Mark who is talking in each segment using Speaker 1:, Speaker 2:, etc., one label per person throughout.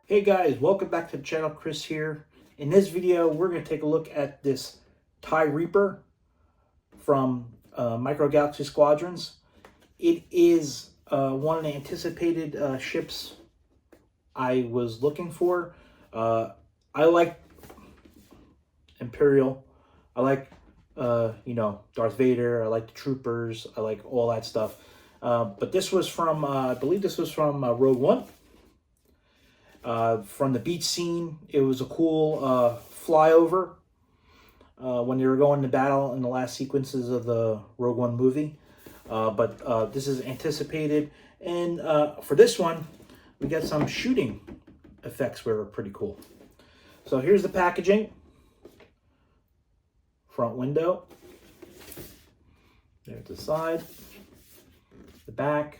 Speaker 1: Hey guys, welcome back to the channel. Chris here. In this video, we're going to take a look at this TIE Reaper from Micro Galaxy Squadrons. It is one of the anticipated ships I was looking for. I like Imperial. I like, Darth Vader. I like the troopers. I like all that stuff. But this was from, I believe this was from Rogue One. From the beach scene, it was a cool flyover when they were going to battle in the last sequences of the Rogue One movie. But this is anticipated. And for this one, we got some shooting effects that were pretty cool. So here's the packaging. Front window. There's the side. The back.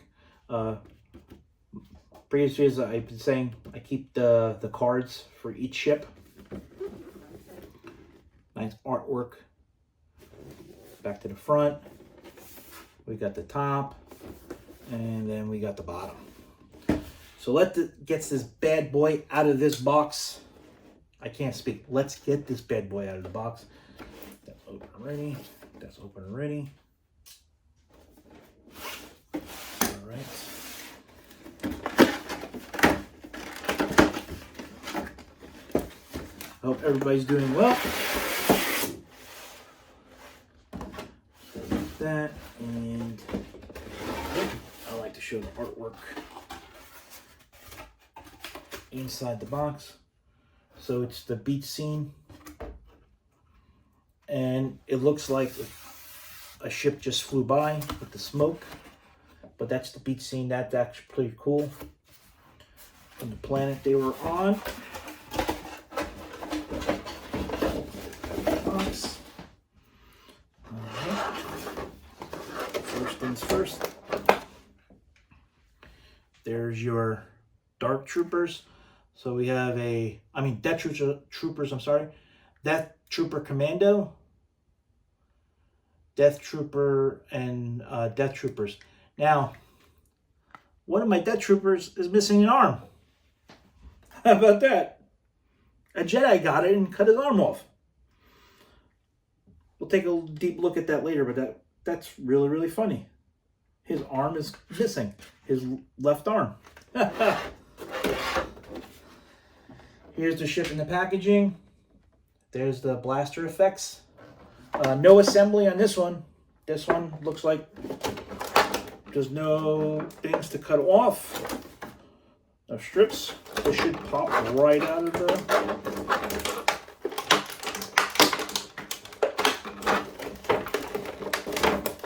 Speaker 1: Previously, as I've been saying, I keep the cards for each ship. Nice artwork. Back to the front. We got the top. And then we got the bottom. So gets this bad boy out of this box. I can't speak. Let's get this bad boy out of the box. That's open and ready. That's open and ready. All right. I hope everybody's doing well. So like that, and I like to show the artwork inside the box. So it's the beach scene, and it looks like a ship just flew by with the smoke, but that's the beach scene. That's actually pretty cool. From the planet they were on. First things first, there's your Dark Troopers. So we have Death Troopers, I'm sorry. Death Trooper Commando, Death Trooper, and Death Troopers. Now, one of my Death Troopers is missing an arm. How about that? A Jedi got it and cut his arm off. We'll take a deep look at that later, but that's really, really funny. His arm is missing. His left arm. Here's the ship in the packaging. There's the blaster effects. No assembly on this one. This one looks like there's no things to cut off. No strips. This should pop right out of the...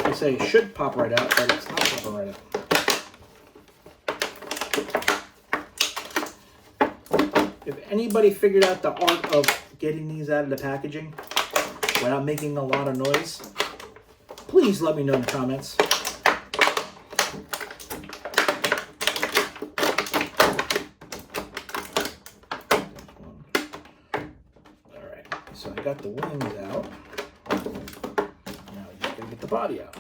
Speaker 1: I say it should pop right out, but it's not popping right out. If anybody figured out the art of getting these out of the packaging without making a lot of noise, please let me know in the comments. All right, so I got the wings out. Now I just gotta get the body out.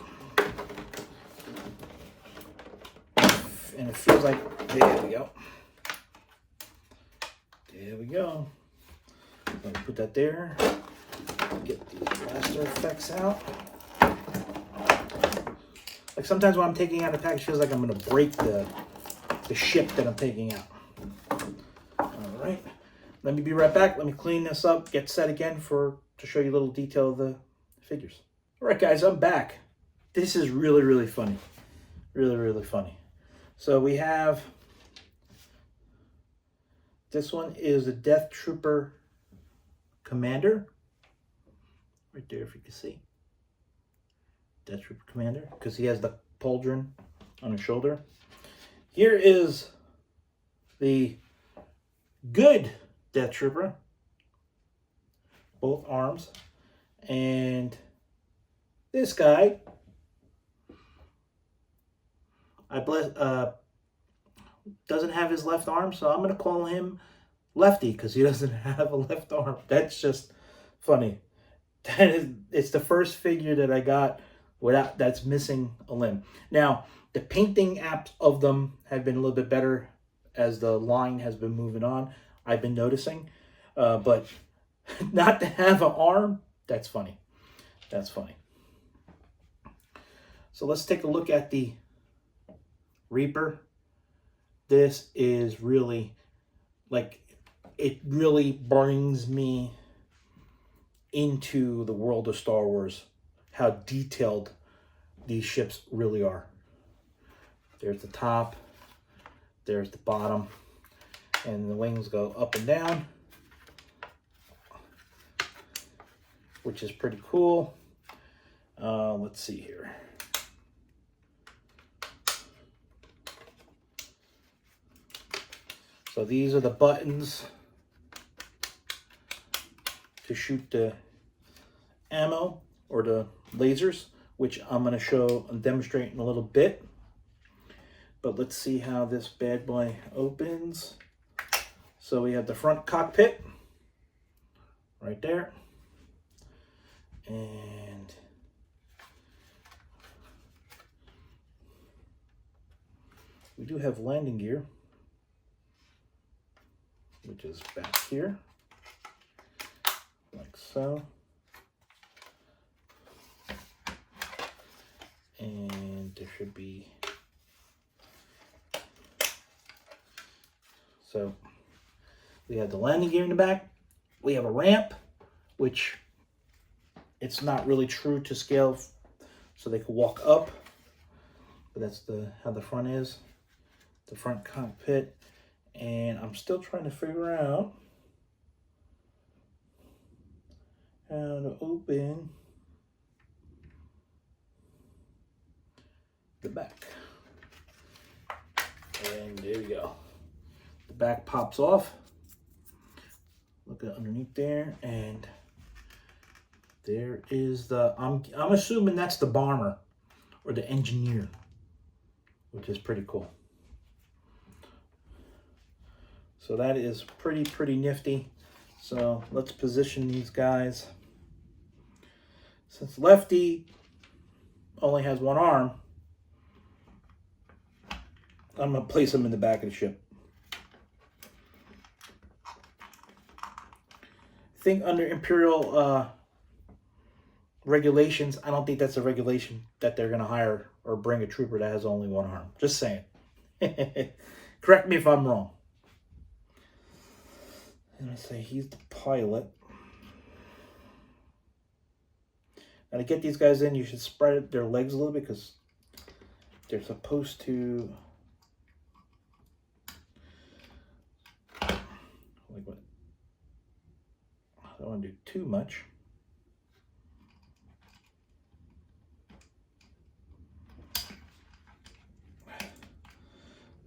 Speaker 1: And it feels like, there we go. There we go. Let me put that there. Get these blaster effects out. Like sometimes when I'm taking out a package, it feels like I'm gonna break the ship that I'm taking out. All right, let me be right back. Let me clean this up, get set again to show you a little detail of the figures. All right, guys, I'm back. This is really, really funny. Really, really funny. So we have, this one is the Death Trooper Commander. Right there, if you can see. Death Trooper Commander, because he has the pauldron on his shoulder. Here is the good Death Trooper. Both arms. And this guy, doesn't have his left arm, so I'm going to call him Lefty because he doesn't have a left arm. That's just funny. It's the first figure that I got that's missing a limb. Now, the painting apps of them have been a little bit better as the line has been moving on. I've been noticing. But not to have an arm, that's funny. That's funny. So let's take a look at the Reaper. This is really, like, it really brings me into the world of Star Wars, how detailed these ships really are. There's the top, there's the bottom, and the wings go up and down, which is pretty cool. Let's see here. So these are the buttons to shoot the ammo or the lasers, which I'm going to show and demonstrate in a little bit. But let's see how this bad boy opens. So we have the front cockpit right there. And we do have landing gear, which is back here, like so. And there should be, so we have the landing gear in the back. We have a ramp, which it's not really true to scale, so they can walk up. But that's how the front is, the front cockpit. And I'm still trying to figure out how to open the back. And there we go. The back pops off. Look at underneath there, and there is the, I'm assuming that's the bomber or the engineer, which is pretty cool. So that is pretty nifty. So let's position these guys. Since Lefty only has one arm, I'm gonna place him in the back of the ship. I think under Imperial regulations, I don't think that's a regulation that they're gonna hire or bring a trooper that has only one arm. Just saying. Correct me if I'm wrong. And I say he's the pilot. Now to get these guys in, you should spread their legs a little bit because they're supposed to, like, what? I don't want to do too much.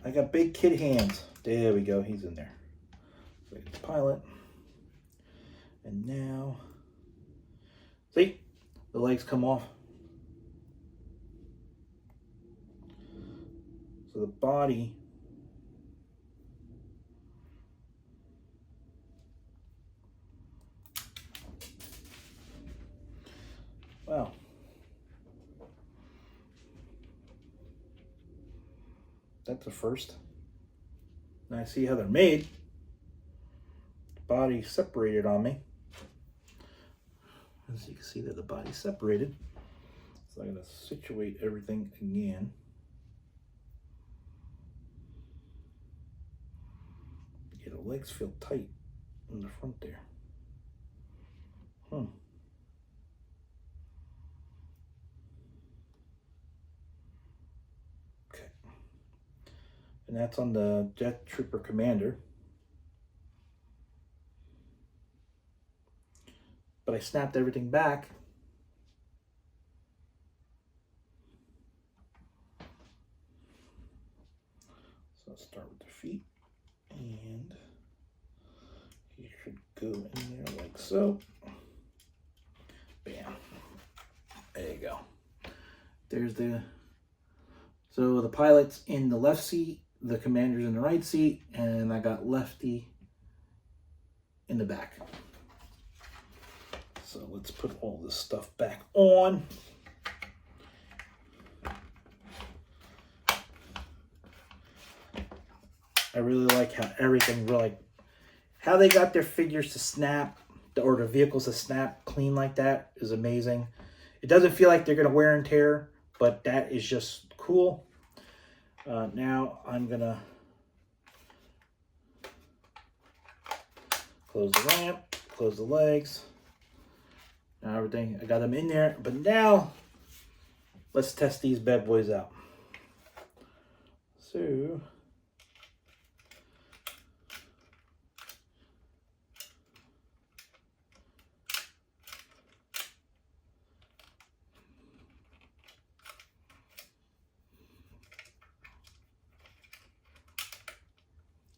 Speaker 1: I got big kid hands. There we go. He's in there. So the pilot. And now, see, the legs come off. So the body wow. That's a first. Now I see how they're made. The body separated on me. As you can see that the body's separated. So I'm going to situate everything again. Yeah, the legs feel tight in the front there. Okay. And that's on the Jet Trooper Commander. But I snapped everything back. So I'll start with the feet. And you should go in there like so. Bam. There you go. There's the, so the pilot's in the left seat, the commander's in the right seat, and I got Lefty in the back. So let's put all this stuff back on. I really like how everything how they got their figures to snap, or the vehicles to snap clean like that is amazing. It doesn't feel like they're going to wear and tear, but that is just cool. Now I'm going to close the ramp, close the legs. Now everything, I got them in there. But now, let's test these bad boys out. So,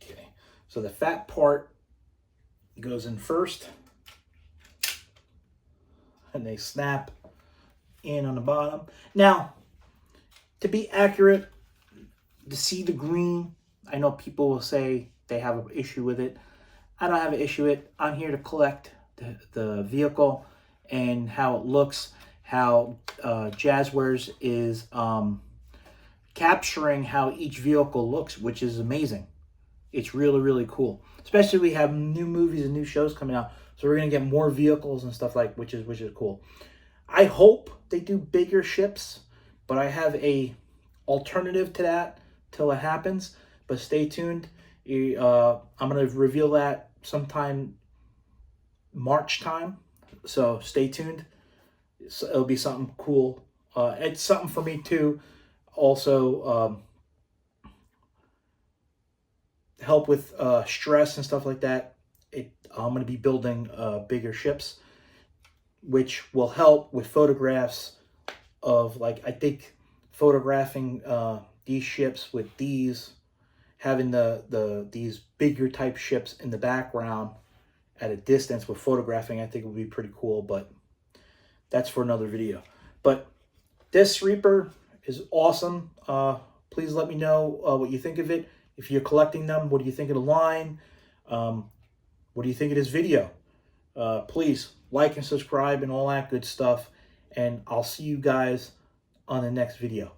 Speaker 1: okay, so the fat part goes in first, and they snap in on the bottom. Now, to be accurate, to see the green, I know people will say they have an issue with it. I don't have an issue with it. I'm here to collect the vehicle and how it looks, how Jazzwares is capturing how each vehicle looks, which is amazing. It's really, really cool. Especially we have new movies and new shows coming out, so we're gonna get more vehicles and stuff which is cool. I hope they do bigger ships, but I have a alternative to that till it happens. But stay tuned. I'm gonna reveal that sometime March time, so stay tuned. So it'll be something cool. It's something for me too. Also, help with stress and stuff like that. I'm going to be building bigger ships, which will help with photographs of, I think photographing these ships with having these bigger type ships in the background at a distance with photographing, I think would be pretty cool, but that's for another video. But this Reaper is awesome. Please let me know what you think of it. If you're collecting them, what do you think of the line? What do you think of this video? Please like and subscribe and all that good stuff. And I'll see you guys on the next video.